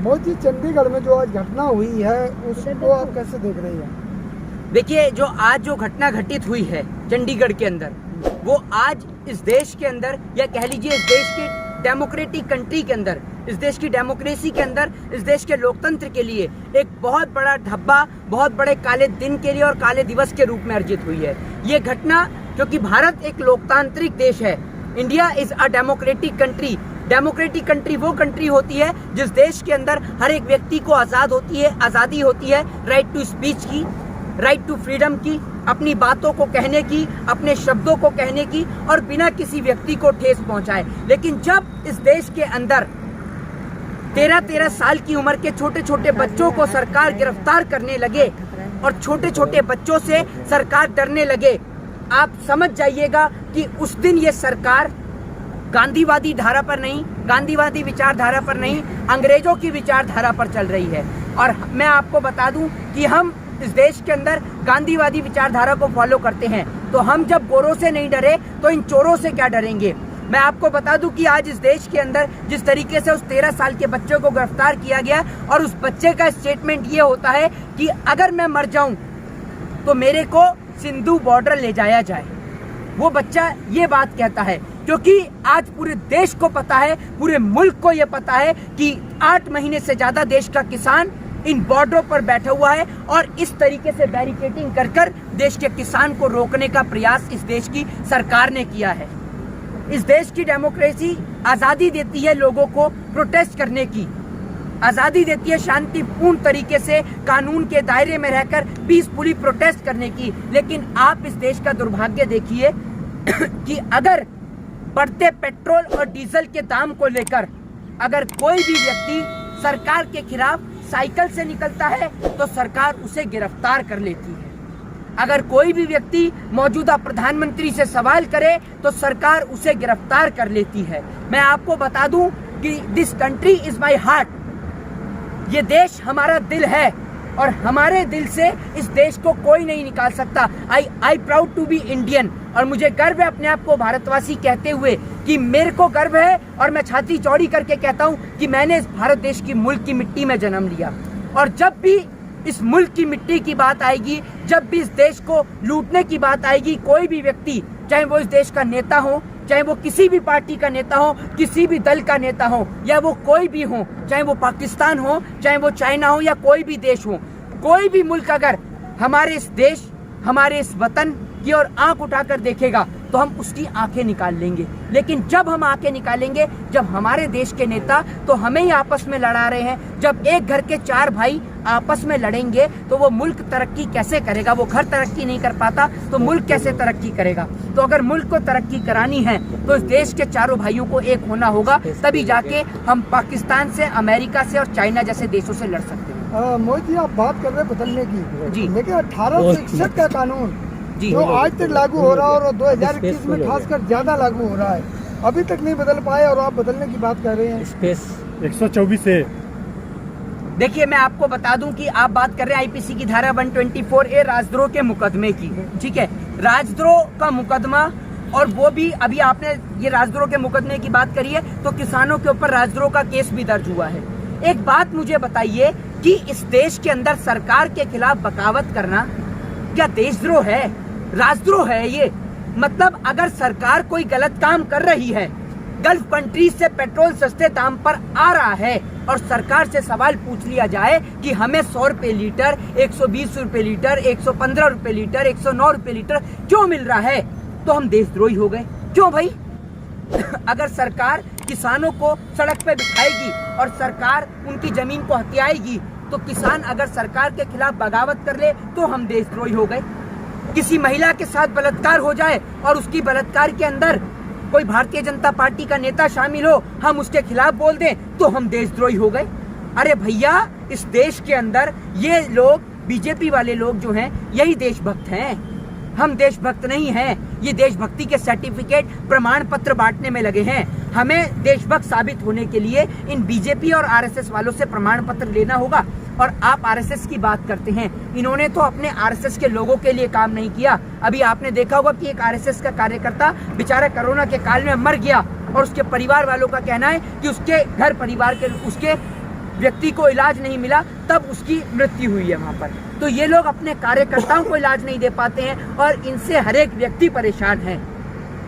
मोदी, चंडीगढ़ में जो आज घटना हुई है उसको आप कैसे देख रहे हैं? देखिए, जो आज जो घटना घटित हुई है चंडीगढ़ के अंदर, वो आज इस देश के अंदर, या कह लीजिए इस देश की डेमोक्रेटिक कंट्री के अंदर, इस देश की डेमोक्रेसी के अंदर, इस देश के लोकतंत्र के लिए एक बहुत बड़ा धब्बा, बहुत बड़े काले दिन के लिए और काले दिवस के रूप में अर्जित हुई है ये घटना। क्योंकि भारत एक लोकतांत्रिक देश है, India is a democratic country. Democratic country वो कंट्री होती है जिस देश के अंदर हर एक व्यक्ति को आज़ादी होती है, राइट टू स्पीच की, राइट टू फ्रीडम की, अपनी बातों को कहने की, अपने शब्दों को कहने की, और बिना किसी व्यक्ति को ठेस पहुंचाए। लेकिन जब इस देश के अंदर 13-13 साल की उम्र के छोटे छोटे बच्चों को सरकार गिरफ्तार करने लगे और छोटे छोटे बच्चों से सरकार डरने लगे, आप समझ जाइएगा कि उस दिन ये सरकार गांधीवादी धारा पर नहीं, गांधीवादी विचारधारा पर नहीं, अंग्रेजों की विचारधारा पर चल रही है। और मैं आपको बता दूं कि हम इस देश के अंदर गांधीवादी विचारधारा को फॉलो करते हैं, तो हम जब गोरों से नहीं डरे तो इन चोरों से क्या डरेंगे। मैं आपको बता दूं कि आज इस देश के अंदर जिस तरीके से उस 13 साल के बच्चे को गिरफ्तार किया गया और उस बच्चे का स्टेटमेंट ये होता है कि अगर मैं मर जाऊं तो मेरे को सिंधु बॉर्डर ले जाया जाए, वो बच्चा ये बात कहता है। क्योंकि आज पूरे देश को पता है, पूरे मुल्क को ये पता है कि 8 महीने से ज्यादा देश का किसान इन बॉर्डरों पर बैठा हुआ है और इस तरीके से बैरिकेडिंग कर देश के किसान को रोकने का प्रयास इस देश की सरकार ने किया है। इस देश की डेमोक्रेसी आजादी देती है लोगों को प्रोटेस्ट करने की, आजादी देती है शांतिपूर्ण तरीके से कानून के दायरे में रहकर पीसफुली प्रोटेस्ट करने की। लेकिन आप इस देश का दुर्भाग्य देखिए कि अगर बढ़ते पेट्रोल और डीजल के दाम को लेकर अगर कोई भी व्यक्ति सरकार के खिलाफ साइकिल से निकलता है तो सरकार उसे गिरफ्तार कर लेती है। अगर कोई भी व्यक्ति मौजूदा प्रधानमंत्री से सवाल करे तो सरकार उसे गिरफ्तार कर लेती है। मैं आपको बता दूं कि this country is my heart, ये देश हमारा दिल है और हमारे दिल से इस देश को कोई नहीं निकाल सकता। I proud to be Indian, और मुझे गर्व है अपने आप को भारतवासी कहते हुए कि मेरे को गर्व है और मैं छाती चौड़ी करके कहता हूं कि मैंने इस भारत देश की मुल्क की मिट्टी में जन्म लिया। और जब भी इस मुल्क की मिट्टी की बात आएगी, जब भी इस देश को लूटने की बात आएगी, कोई भी व्यक्ति, चाहे वो इस देश का नेता हो, चाहे वो किसी भी पार्टी का नेता हो, किसी भी दल का नेता हो, या वो कोई भी हो, चाहे वो पाकिस्तान हो, चाहे वो चाइना हो, या कोई भी देश हो, कोई भी मुल्क अगर हमारे इस देश, हमारे इस वतन की ओर आंख उठाकर देखेगा तो हम उसकी आंखें निकाल लेंगे। लेकिन जब हम आंखें निकालेंगे, जब हमारे देश के नेता तो हमें ही आपस में लड़ा रहे हैं, जब एक घर के 4 भाई आपस में लड़ेंगे तो वो मुल्क तरक्की कैसे करेगा। वो घर तरक्की नहीं कर पाता तो मुल्क कैसे तरक्की करेगा। तो अगर मुल्क को तरक्की करानी है तो इस देश के चारों भाइयों को एक होना होगा, तभी जाके हम पाकिस्तान से, अमेरिका से और चाइना जैसे देशों से लड़ सकते हैं। मोदी जी, आप बात कर रहे हैं बदलने की जी, लेकिन 1861 का कानून जी, जो आज तक लागू हो रहा है और 2021 में खासकर ज्यादा लागू हो रहा है, अभी तक नहीं बदल पाए और आप बदलने की बात कर रहे हैं। स्पेस 124 है। देखिए, मैं आपको बता दूं कि आप बात कर रहे हैं आईपीसी की धारा 124A राजद्रोह के मुकदमे की। ठीक है, राजद्रोह का मुकदमा, और वो भी अभी आपने ये राजद्रोह के मुकदमे की बात करी है तो किसानों के ऊपर राजद्रोह का केस भी दर्ज हुआ है। एक बात मुझे बताइए कि इस देश के अंदर सरकार के खिलाफ बगावत करना क्या देशद्रोह है? राजद्रोह है ये। मतलब अगर सरकार कोई गलत काम कर रही है, गल्फ कंट्रीज से पेट्रोल सस्ते दाम पर आ रहा है और सरकार से सवाल पूछ लिया जाए कि हमें 100 रुपए लीटर, 120 रुपए लीटर, 115 रुपए लीटर, 109 रुपए लीटर क्यों मिल रहा है, तो हम देशद्रोही हो गए। क्यों भाई? अगर सरकार किसानों को सड़क पे बिठाएगी और सरकार उनकी जमीन को हथियाएगी तो किसान अगर सरकार के खिलाफ बगावत कर ले तो हम देशद्रोही हो गए। किसी महिला के साथ बलात्कार हो जाए और उसकी बलात्कार के अंदर कोई भारतीय जनता पार्टी का नेता शामिल हो, हम उसके खिलाफ बोल दें तो हम देशद्रोही हो गए। अरे भैया, इस देश के अंदर ये लोग, बीजेपी वाले लोग जो हैं, यही देशभक्त हैं। हम देशभक्त नहीं हैं। ये देशभक्ति के सर्टिफिकेट, प्रमाण पत्र बांटने में लगे हैं। हमें देशभक्त साबित होने के लिए इन बीजेपी और आरएसएस वालों से प्रमाण पत्र लेना होगा। और आप आरएसएस की बात करते हैं, इन्होंने तो अपने आरएसएस के लोगों के लिए काम नहीं किया। अभी आपने देखा होगा कि एक आरएसएस का कार्यकर्ता बेचारा कोरोना के काल में मर गया और उसके परिवार वालों का कहना है कि उसके घर परिवार के, उसके व्यक्ति को इलाज नहीं मिला तब उसकी मृत्यु हुई है वहाँ पर। तो ये लोग अपने कार्यकर्ताओं को इलाज नहीं दे पाते हैं और इनसे हर एक व्यक्ति परेशान है।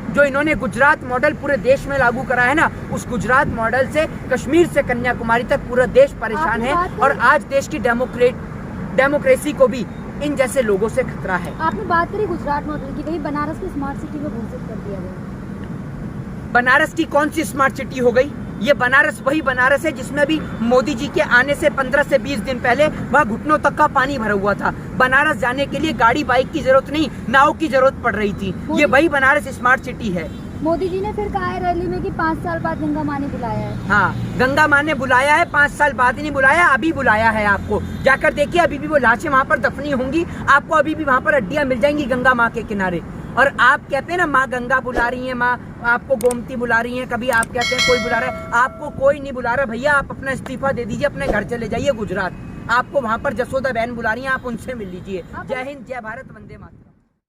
जो इन्होंने गुजरात मॉडल पूरे देश में लागू करा है ना, उस गुजरात मॉडल से कश्मीर से कन्याकुमारी तक पूरा देश परेशान है और आज देश की डेमोक्रेसी को भी इन जैसे लोगों से खतरा है। आपने बात करी गुजरात मॉडल की, वही बनारस को स्मार्ट सिटी में घोषित कर दिया गया। बनारस की कौन सी स्मार्ट सिटी हो गई? ये बनारस वही बनारस है जिसमें भी मोदी जी के आने से 15 से 20 दिन पहले वहाँ घुटनों तक का पानी भरा हुआ था। बनारस जाने के लिए गाड़ी बाइक की जरूरत नहीं, नाव की जरूरत पड़ रही थी। ये वही बनारस स्मार्ट सिटी है। मोदी जी ने फिर कहा है रैली में कि 5 साल बाद गंगा माँ ने बुलाया है। हाँ, गंगा माँ ने बुलाया है, 5 साल बाद ही नहीं बुलाया, अभी बुलाया है आपको। जाकर देखिए, अभी भी वो लाशें वहाँ पर दफनी होंगी, आपको अभी भी वहाँ पर हड्डियाँ मिल जाएंगी गंगा माँ के किनारे। और आप कहते हैं ना माँ गंगा बुला रही है, माँ आपको गोमती बुला रही है, कभी आप कहते हैं कोई बुला रहा है, आपको कोई नहीं बुला रहा भैया। आप अपना इस्तीफा दे दीजिए, अपने घर चले जाइए गुजरात। आपको वहाँ पर जसोदा बहन बुला रही है, आप उनसे मिल लीजिए। जय हिंद, जय भारत, वंदे मातरम।